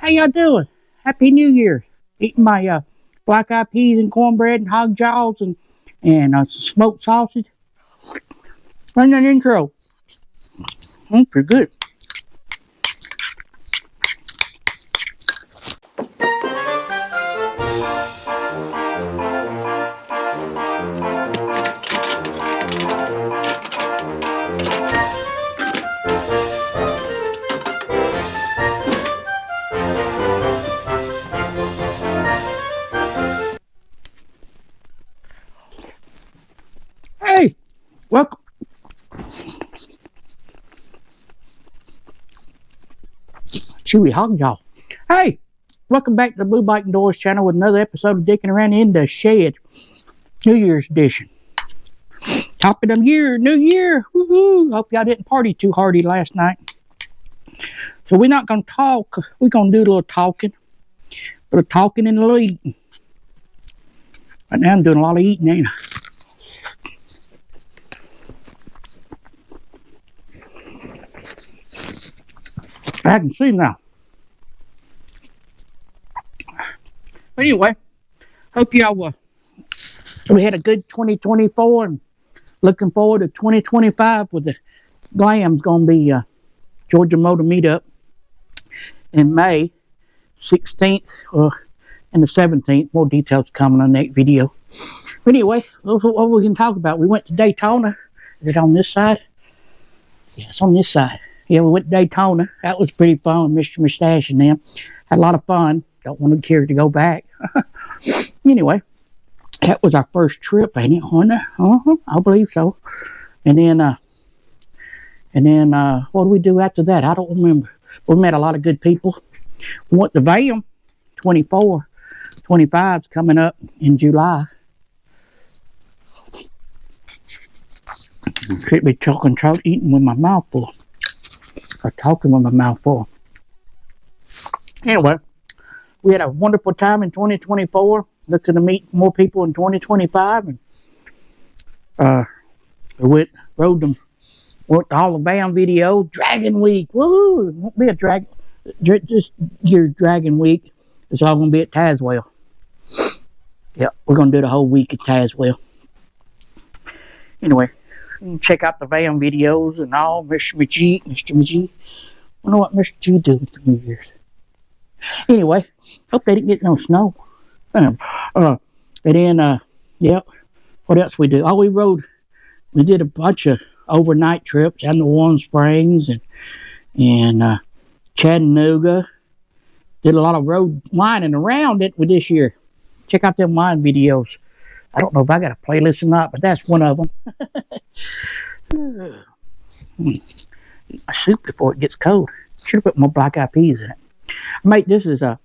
y'all doing? Happy New Year. Eating my black eyed peas and cornbread and hog jaws and smoked sausage. Run that intro. Pretty good. Hey, welcome. Chewy hog jaw. Hey, welcome back to the Blue Bike and Doors channel with another episode of Dickin' Around in the Shed, New Year's edition. Top of the year, New Year. Woohoo! Hope y'all didn't party too hardy last night. So we're not gonna talk. We're gonna do a little talking and a little eating. Right now I'm doing a lot of eating, ain't I? I can see now. But anyway, hope y'all we had a good 2024 and looking forward to 2025 with the GAMM's going to be Georgia Motor Meetup in May 16th and the 17th. More details coming on that video. But anyway, what we can talk about. We went to Daytona. Is it on this side? Yeah, it's on this side. Yeah, we went to Daytona. That was pretty fun with Mr. McStache and them. Had a lot of fun. Don't want to care to go back. Anyway, that was our first trip, ain't it, Honda? I believe so. And then what did we do after that? I don't remember. We met a lot of good people. We went to VAM 24. 25's coming up in July. Should be talking, eating with my mouth full. Or talking with my mouth full. Anyway, we had a wonderful time in 2024. Looking to meet more people in 2025. And we went to all the VAM video. Dragon Week. Woo! It won't be a dragon. This year, Dragon Week. It's all going to be at Tazewell. Yep, we're going to do the whole week at Tazewell. Anyway. Check out the VAM videos and all. Mr. McGee. I wonder what Mr. G doing for New Year's. Anyway, hope they didn't get no snow. And then, yep. What else we do? Oh, we did a bunch of overnight trips down to Warm Springs and Chattanooga. Did a lot of road whining around it with this year. Check out them wine videos. I don't know if I got a playlist or not, but that's one of them. Eat my soup before it gets cold. Should have put more black eyed peas in it. Mate, this is a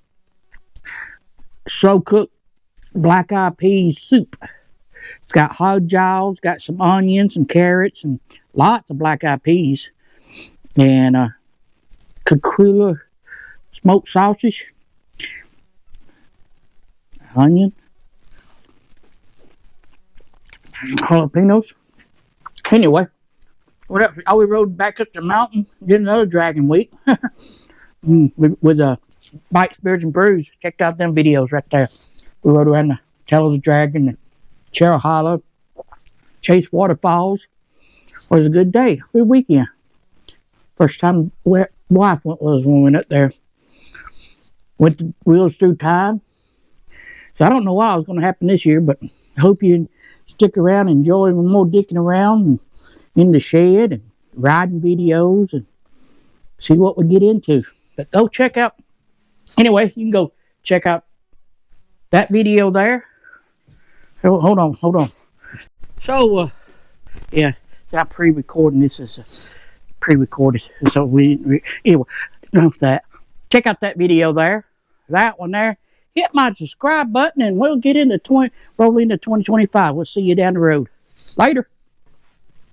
slow cooked black eyed peas soup. It's got hog jaws, got some onions and carrots and lots of black eyed peas. And Conecuh smoked sausage. Onion. Jalapenos. Anyway, what else? Oh, we rode back up the mountain. Did another Dragon Week with Bikes, Beards, and Brews. Checked out them videos right there. We rode around the Tail of the Dragon and Cherry Hollow, Chase Waterfalls. It was a good day, good weekend. First time wife went was when we went up there. Went to Wheels Through Time. So I don't know what was going to happen this year, but I hope you stick around and enjoy more dicking around and in the shed and riding videos and see what we get into. But go check out, anyway, you can go check out that video there. Oh, hold on. So, yeah, I'm pre-recording. This is pre-recorded. So anyway, enough of that. Check out that video there. That one there. Hit my subscribe button and we'll get into roll into 2025. We'll see you down the road. Later.